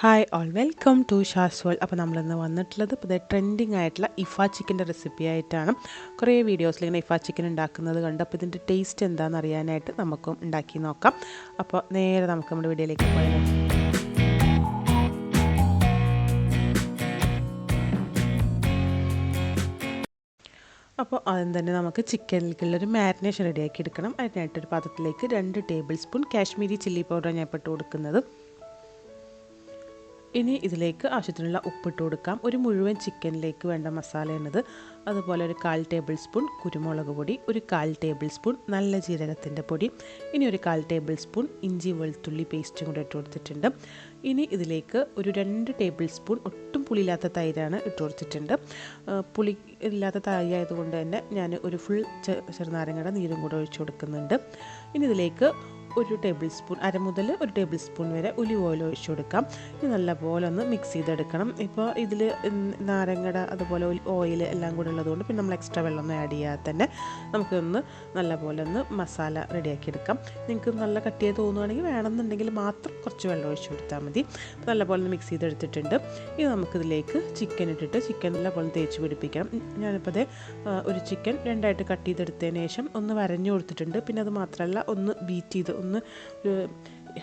Hi all welcome to Shaz world. അപ്പോൾ നമ്മളിന്ന് വന്നിട്ടുള്ളത് ഇപ്പോൾ ട്രെൻഡിങ് ആയിട്ടുള്ള ഇഫ ചിക്കൻ്റെ റെസിപ്പി ആയിട്ടാണ്. കുറേ വീഡിയോസിൽ ഇങ്ങനെ ഇഫ ചിക്കൻ ഉണ്ടാക്കുന്നത് കണ്ട് അപ്പോൾ ഇതിൻ്റെ ടേസ്റ്റ് എന്താണെന്ന് അറിയാനായിട്ട് നമുക്കും ഉണ്ടാക്കി നോക്കാം. അപ്പോൾ നേരെ നമുക്ക് നമ്മുടെ വീഡിയോയിലേക്ക് പോയാലോ. അപ്പോൾ ആദ്യം തന്നെ നമുക്ക് ചിക്കനിലേക്കുള്ളൊരു മാരിനേഷൻ റെഡിയാക്കി എടുക്കണം. അതിനായിട്ടൊരു പാത്രത്തിലേക്ക് 2 table spoon Kashmiri chilli powder ഞാൻ ഇപ്പോൾ ഇട്ട് കൊടുക്കുന്നത്. ഇനി ഇതിലേക്ക് ആവശ്യത്തിനുള്ള ഉപ്പിട്ട് കൊടുക്കാം. ഒരു മുഴുവൻ ചിക്കനിലേക്ക് വേണ്ട മസാലയാണിത്. അതുപോലെ ഒരു 1/4 ടേബിൾ സ്പൂൺ കുരുമുളക് പൊടി, ഒരു 1/4 ടേബിൾ സ്പൂൺ നല്ല ജീരകത്തിൻ്റെ പൊടി, ഇനി ഒരു 1/4 ടേബിൾ സ്പൂൺ ഇഞ്ചി വെളുത്തുള്ളി പേസ്റ്റും കൂടെ ഇട്ട് കൊടുത്തിട്ടുണ്ട്. ഇനി ഇതിലേക്ക് ഒരു 2 ടേബിൾ സ്പൂൺ ഒട്ടും പുളിയില്ലാത്ത തൈരാണ് ഇട്ട് കൊടുത്തിട്ടുണ്ട്. പുളി ഇല്ലാത്ത തൈര് ആയതുകൊണ്ട് തന്നെ ഞാൻ ഒരു ഫുൾ ചെറുനാരങ്ങയുടെ നീരും കൂടെ ഒഴിച്ചു കൊടുക്കുന്നുണ്ട്. ഇനി ഇതിലേക്ക് ഒരു ടേബിൾ സ്പൂൺ മുതൽ ഒരു ടേബിൾ സ്പൂൺ വരെ ഒലിവ് ഓയിൽ ഒഴിച്ചു കൊടുക്കാം. ഇത് നല്ലപോലെ ഒന്ന് മിക്സ് ചെയ്തെടുക്കണം. ഇപ്പോൾ ഇതിൽ നാരങ്ങയുടെ അതുപോലെ ഓയിൽ എല്ലാം കൂടെ ഉള്ളതുകൊണ്ട് പിന്നെ നമ്മൾ എക്സ്ട്രാ വെള്ളമൊന്നും ആഡ് ചെയ്യാതെ തന്നെ നമുക്കൊന്ന് നല്ലപോലെ ഒന്ന് മസാല റെഡിയാക്കി എടുക്കാം. നിങ്ങൾക്ക് നല്ല കട്ടിയായി തോന്നുകയാണെങ്കിൽ വേണമെന്നുണ്ടെങ്കിൽ മാത്രം കുറച്ച് വെള്ളം ഒഴിച്ചു കൊടുത്താൽ മതി. നല്ലപോലെ ഒന്ന് മിക്സ് ചെയ്തെടുത്തിട്ടുണ്ട്. ഇത് നമുക്കിതിലേക്ക് ചിക്കൻ ഇട്ടിട്ട് ചിക്കൻ നല്ലപോലെ തേച്ച് പിടിപ്പിക്കണം. ഞാനിപ്പോൾ ഒരു ചിക്കൻ 2ആയിട്ട് കട്ട് ചെയ്തെടുത്തതിന് ശേഷം ഒന്ന് വരഞ്ഞു കൊടുത്തിട്ടുണ്ട്. പിന്നെ അത് മാത്രമല്ല ഒന്ന് ബീറ്റ് ചെയ്ത് ഒന്ന് ഒരു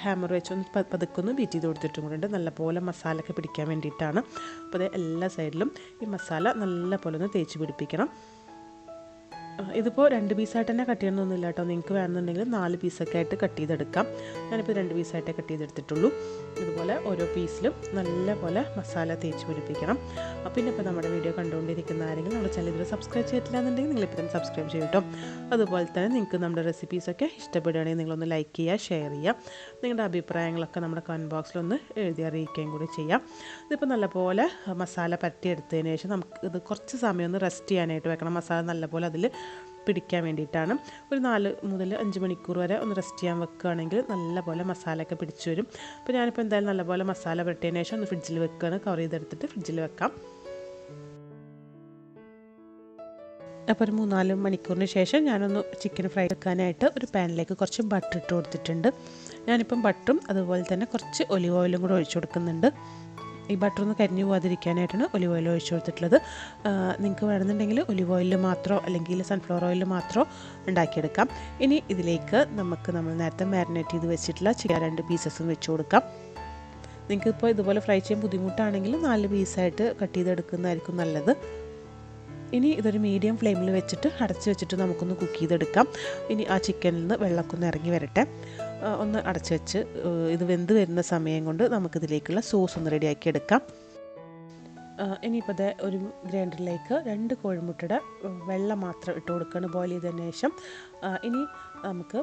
ഹാമർ വെച്ച് ഒന്ന് പതുക്കൊന്ന് ബീറ്റ് ചെയ്ത് കൊടുത്തിട്ടും കൂടെ ഉണ്ട്. നല്ലപോലെ മസാലയൊക്കെ പിടിക്കാൻ വേണ്ടിയിട്ടാണ്. അപ്പോൾ എല്ലാ സൈഡിലും ഈ മസാല നല്ലപോലെ ഒന്ന് തേച്ച് പിടിപ്പിക്കണം. ഇതിപ്പോൾ 2 പീസായിട്ട് തന്നെ കട്ട് ചെയ്യണമെന്നൊന്നുമില്ല കേട്ടോ. നിങ്ങൾക്ക് വേണമെന്നുണ്ടെങ്കിൽ 4 പീസൊക്കെ ആയിട്ട് കട്ട് ചെയ്തെടുക്കാം. ഞാനിപ്പോൾ 2 പീസായിട്ടേ കട്ട് ചെയ്തെടുത്തിട്ടുള്ളൂ. ഇതുപോലെ ഓരോ പീസിലും നല്ലപോലെ മസാല തേച്ച് പിടിപ്പിക്കണം. പിന്നെ ഇപ്പോൾ നമ്മുടെ വീഡിയോ കണ്ടുകൊണ്ടിരിക്കുന്ന ആരെങ്കിലും നമ്മുടെ ചാനൽ ഇതിൽ സബ്സ്ക്രൈബ് ചെയ്തിട്ടില്ല എന്നുണ്ടെങ്കിൽ നിങ്ങളിപ്പോൾ തന്നെ സബ്സ്ക്രൈബ് ചെയ്യും കേട്ടോ. അതുപോലെ തന്നെ നിങ്ങൾക്ക് നമ്മുടെ റെസിപ്പീസൊക്കെ ഇഷ്ടപ്പെടുകയാണെങ്കിൽ നിങ്ങളൊന്ന് ലൈക്ക് ചെയ്യുക, ഷെയർ ചെയ്യുക. നിങ്ങളുടെ അഭിപ്രായങ്ങളൊക്കെ നമ്മുടെ കമൻറ്റ് ബോക്സിലൊന്ന് എഴുതി അറിയിക്കുകയും കൂടി ചെയ്യാം. ഇതിപ്പോൾ നല്ലപോലെ മസാല പരട്ടിയെടുത്തതിന് ശേഷം നമുക്ക് ഇത് കുറച്ച് സമയം ഒന്ന് റെസ്റ്റ് ചെയ്യാനായിട്ട് വെക്കണം. മസാല നല്ലപോലെ അതിൽ പിടിക്കാൻ വേണ്ടിയിട്ടാണ്. ഒരു 4 മുതൽ 5 മണിക്കൂർ വരെ ഒന്ന് റെസ്റ്റ് ചെയ്യാൻ വെക്കുകയാണെങ്കിൽ നല്ലപോലെ മസാലയൊക്കെ പിടിച്ചു വരും. അപ്പോൾ ഞാനിപ്പോൾ എന്തായാലും നല്ലപോലെ മസാല പുരട്ടിയതിന് ശേഷം ഒന്ന് ഫ്രിഡ്ജിൽ വെക്കുകയാണ്. കവർ ചെയ്തെടുത്തിട്ട് ഫ്രിഡ്ജിൽ വെക്കാം. അപ്പോൾ ഒരു 3-4 മണിക്കൂറിന് ശേഷം ഞാനൊന്ന് ചിക്കൻ ഫ്രൈ വെക്കാനായിട്ട് ഒരു പാനിലേക്ക് കുറച്ച് ബട്ടർ ഇട്ട് കൊടുത്തിട്ടുണ്ട്. ഞാനിപ്പം ബട്ടറും അതുപോലെ തന്നെ കുറച്ച് ഒലിവ് ഓയിലും കൂടെ ഒഴിച്ചു കൊടുക്കുന്നുണ്ട്. ഈ ബട്ടർ ഒന്ന് കരിഞ്ഞു പോകാതിരിക്കാനായിട്ടാണ് ഒലിവ് ഓയിൽ ഒഴിച്ചു കൊടുത്തിട്ടുള്ളത്. നിങ്ങൾക്ക് വേണമെന്നുണ്ടെങ്കിൽ ഒലിവ് ഓയിലിൽ മാത്രമോ അല്ലെങ്കിൽ സൺഫ്ലവർ ഓയിലിൽ മാത്രമോ ഉണ്ടാക്കിയെടുക്കാം. ഇനി ഇതിലേക്ക് നമ്മൾ നേരത്തെ മാരിനേറ്റ് ചെയ്ത് വെച്ചിട്ടുള്ള ചിക്കൻ 2 പീസസും വെച്ച് കൊടുക്കാം. നിങ്ങൾക്കിപ്പോൾ ഇതുപോലെ ഫ്രൈ ചെയ്യാൻ ബുദ്ധിമുട്ടാണെങ്കിൽ 4 പീസായിട്ട് കട്ട് ചെയ്തെടുക്കുന്നതായിരിക്കും നല്ലത്. ഇനി ഇതൊരു മീഡിയം ഫ്ലെയിമിൽ വെച്ചിട്ട് അടച്ച് വെച്ചിട്ട് നമുക്കൊന്ന് കുക്ക് ചെയ്തെടുക്കാം. ഇനി ആ ചിക്കനിൽ നിന്ന് വെള്ളമൊക്കെ ഒന്ന് ഇറങ്ങി വരട്ടെ. ഒന്ന് അടച്ച് വെച്ച് ഇത് വെന്ത് വരുന്ന സമയം കൊണ്ട് നമുക്കിതിലേക്കുള്ള സോസ് ഒന്ന് റെഡിയാക്കി എടുക്കാം. ഇനിയിപ്പോൾ ഒരു ഗ്രൈൻഡറിലേക്ക് 2 കോഴിമുട്ടയുടെ വെള്ളം മാത്രം ഇട്ട് കൊടുക്കുകയാണ് ബോയിൽ ചെയ്തതിന് ശേഷം. ഇനി നമുക്ക്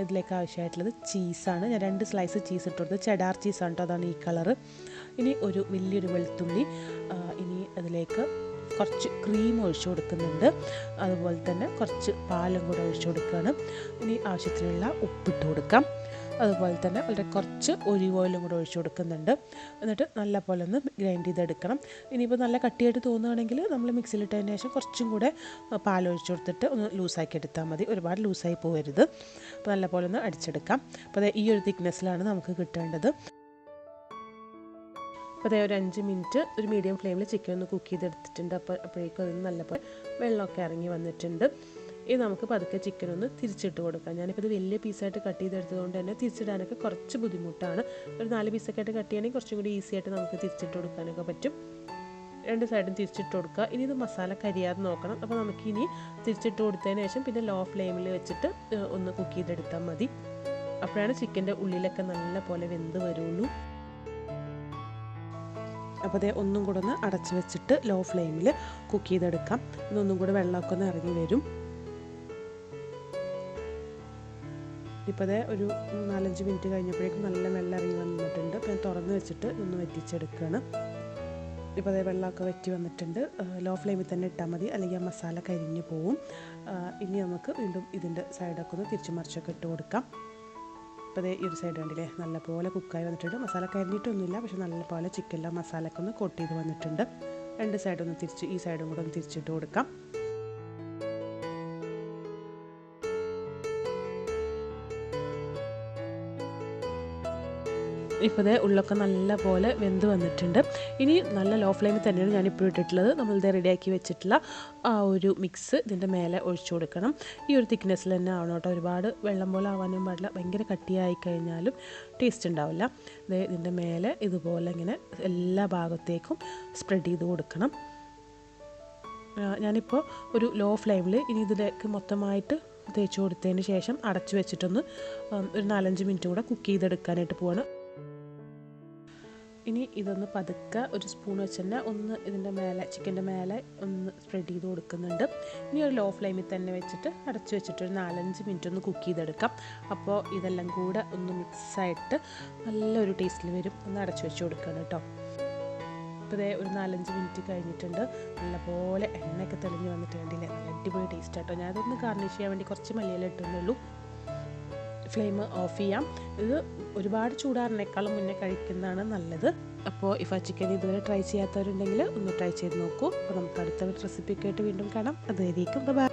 ഇതിലേക്ക് ആവശ്യമായിട്ടുള്ളത് ചീസാണ്. ഞാൻ 2 സ്ലൈസ് ചീസ് ഇട്ട് കൊടുത്തത് ചെഡാർ ചീസാണ് കേട്ടോ. അതാണ് ഈ കളറ്. ഇനി ഒരു വലിയൊരു വെളുത്തുള്ളി, ഇനി അതിലേക്ക് കുറച്ച് ക്രീം ഒഴിച്ചു കൊടുക്കുന്നുണ്ട്. അതുപോലെ തന്നെ കുറച്ച് പാലും കൂടെ ഒഴിച്ചു കൊടുക്കുകയാണ്. ഇനി ആവശ്യത്തിനുള്ള ഉപ്പിട്ട് കൊടുക്കാം. അതുപോലെ തന്നെ വളരെ കുറച്ച് ഒലിവ് ഓയിലും കൂടെ ഒഴിച്ചു കൊടുക്കുന്നുണ്ട്. എന്നിട്ട് നല്ലപോലെ ഒന്ന് ഗ്രൈൻഡ് ചെയ്തെടുക്കണം. ഇനിയിപ്പോൾ നല്ല കട്ടിയായിട്ട് തോന്നുകയാണെങ്കിൽ നമ്മൾ മിക്സിയിലിട്ടതിന് ശേഷം കുറച്ചും കൂടെ പാലൊഴിച്ചു കൊടുത്തിട്ട് ഒന്ന് ലൂസാക്കി എടുത്താൽ മതി. ഒരുപാട് ലൂസായി പോകരുത്. അപ്പോൾ നല്ലപോലെ ഒന്ന് അടിച്ചെടുക്കാം. അപ്പോൾ ഈ ഒരു തിക്നെസ്സിലാണ് നമുക്ക് കിട്ടേണ്ടത്. അപ്പോൾ ഒരു 5 മിനിറ്റ് ഒരു മീഡിയം ഫ്ലെയിമിൽ ചിക്കൻ ഒന്ന് കുക്ക് ചെയ്തെടുത്തിട്ടുണ്ട്. അപ്പോഴേക്കും അതിന് നല്ലപോലെ വെള്ളമൊക്കെ ഇറങ്ങി വന്നിട്ടുണ്ട്. ഇത് നമുക്ക് പതുക്കെ ചിക്കൻ ഒന്ന് തിരിച്ചിട്ട് കൊടുക്കാം. ഞാനിപ്പോൾ ഇത് വലിയ പീസായിട്ട് കട്ട് ചെയ്തെടുത്തതുകൊണ്ട് തന്നെ തിരിച്ചിടാനൊക്കെ കുറച്ച് ബുദ്ധിമുട്ടാണ്. ഒരു 4 പീസൊക്കെ ആയിട്ട് കട്ട് ചെയ്യണമെങ്കിൽ കുറച്ചും കൂടി ഈസി ആയിട്ട് നമുക്ക് തിരിച്ചിട്ട് കൊടുക്കാനൊക്കെ പറ്റും. 2 സൈഡും തിരിച്ചിട്ട് കൊടുക്കുക. ഇനി ഇത് മസാല കരിയാതെ നോക്കണം. അപ്പോൾ നമുക്കിനി തിരിച്ചിട്ട് കൊടുത്തതിന് ശേഷം പിന്നെ ലോ ഫ്ലെയിമിൽ വെച്ചിട്ട് ഒന്ന് കുക്ക് ചെയ്തെടുത്താൽ മതി. അപ്പോഴാണ് ചിക്കൻ്റെ ഉള്ളിലൊക്കെ നല്ല പോലെ വെന്ത് വരുള്ളൂ. അപ്പോൾ ഒന്നും കൂടെ ഒന്ന് അടച്ച് വെച്ചിട്ട് ലോ ഫ്ലെയിമിൽ കുക്ക് ചെയ്തെടുക്കാം. ഇതൊന്നും കൂടെ വെള്ളമൊക്കെ ഒന്ന് ഇറങ്ങി വരും. ഇപ്പോൾ ഒരു 4-5 മിനിറ്റ് കഴിഞ്ഞപ്പോഴേക്കും നല്ല വെള്ളം ഇറങ്ങി വന്നിട്ടുണ്ട്. അപ്പോൾ ഞാൻ തുറന്ന് വെച്ചിട്ട് ഒന്ന് വറ്റിച്ചെടുക്കുകയാണ്. ഇപ്പോൾ വെള്ളമൊക്കെ വറ്റി വന്നിട്ടുണ്ട്. ലോ ഫ്ലെയിമിൽ തന്നെ ഇട്ടാൽ മതി, അല്ലെങ്കിൽ ആ മസാല കരിഞ്ഞു പോവും. ഇനി നമുക്ക് വീണ്ടും ഇതിൻ്റെ സൈഡൊക്കെ ഒന്ന് തിരിച്ചു മറിച്ചൊക്കെ ഇട്ട് കൊടുക്കാം. അപ്പോൾ ഈ ഒരു സൈഡ് കണ്ടില്ലേ നല്ലപോലെ കുക്കായി വന്നിട്ടുണ്ട്. മസാല കരിഞ്ഞിട്ടൊന്നുമില്ല, പക്ഷെ നല്ലപോലെ ചിക്കനിലെ മസാലയൊക്കെ ഒന്ന് കോട്ട് ചെയ്ത് വന്നിട്ടുണ്ട്. 2 സൈഡൊന്ന് തിരിച്ച് ഈ സൈഡും കൂടെ ഒന്ന് തിരിച്ചിട്ട് കൊടുക്കാം. ഇപ്പോൾ ഇതേ ഉള്ളൊക്കെ നല്ല പോലെ വെന്ത് വന്നിട്ടുണ്ട്. ഇനി നല്ല ലോ ഫ്ലെയിമിൽ തന്നെയാണ് ഞാനിപ്പോൾ ഇട്ടിട്ടുള്ളത്. നമ്മളിത് റെഡിയാക്കി വെച്ചിട്ടുള്ള ആ ഒരു മിക്സ് ഇതിൻ്റെ മേലെ ഒഴിച്ചു കൊടുക്കണം. ഈ ഒരു തിക്നെസ്സിൽ തന്നെ ആവണം കേട്ടോ. ഒരുപാട് വെള്ളം പോലെ ആവാനും പാടില്ല. ഭയങ്കര കട്ടിയായി കഴിഞ്ഞാലും ടേസ്റ്റ് ഉണ്ടാവില്ല. ഇതിൻ്റെ മേലെ ഇതുപോലെ ഇങ്ങനെ എല്ലാ ഭാഗത്തേക്കും സ്പ്രെഡ് ചെയ്ത് കൊടുക്കണം. ഞാനിപ്പോൾ ഒരു ലോ ഫ്ലെയിമിൽ ഇനി ഇതിലേക്ക് മൊത്തമായിട്ട് തേച്ച് കൊടുത്തതിന് ശേഷം അടച്ചു വെച്ചിട്ടൊന്ന് ഒരു 4-5 മിനിറ്റ് കൂടെ കുക്ക് ചെയ്തെടുക്കാനായിട്ട് പോവാണ്. ഇനി ഇതൊന്ന് പതുക്കെ ഒരു സ്പൂൺ വെച്ച് തന്നെ ഒന്ന് ഇതിൻ്റെ മേലെ ചിക്കൻ്റെ മേലെ ഒന്ന് സ്പ്രെഡ് ചെയ്ത് കൊടുക്കുന്നുണ്ട്. ഇനി ഒരു ലോ ഫ്ലെയിമിൽ തന്നെ വെച്ചിട്ട് അടച്ചു വെച്ചിട്ട് ഒരു 4-5 മിനിറ്റ് ഒന്ന് കുക്ക് ചെയ്തെടുക്കാം. അപ്പോൾ ഇതെല്ലാം കൂടെ ഒന്ന് മിക്സായിട്ട് നല്ലൊരു ടേസ്റ്റിൽ വരും. ഒന്ന് അടച്ചു വെച്ച് കൊടുക്കണം കേട്ടോ. ഇപ്പോൾ ഇതേ ഒരു 4-5 മിനിറ്റ് കഴിഞ്ഞിട്ടുണ്ട്. നല്ലപോലെ എണ്ണയൊക്കെ തെളിഞ്ഞ് വന്നിട്ട് വേണ്ടിയില്ലേ, നല്ല അടിപൊളി ടേസ്റ്റ് ആട്ടോ. ഞാനതൊന്ന് ഗാർണിഷ് ചെയ്യാൻ വേണ്ടി കുറച്ച് മല്ലിയില ഇട്ടുന്നുള്ളൂ. ഫ്ലെയിം ഓഫ് ചെയ്യാം. ഇത് ഒരുപാട് ചൂടാറിനേക്കാളും മുന്നേ കഴിക്കുന്നതാണ് നല്ലത്. അപ്പോൾ ഇഫ ചിക്കൻ ഇതുവരെ ട്രൈ ചെയ്യാത്തവരുണ്ടെങ്കിൽ ഒന്ന് ട്രൈ ചെയ്ത് നോക്കൂ. അപ്പോൾ നമുക്ക് അടുത്ത റെസിപ്പിയൊക്കെ ആയിട്ട് വീണ്ടും കാണാം. അതുവരേക്കും ബൈ.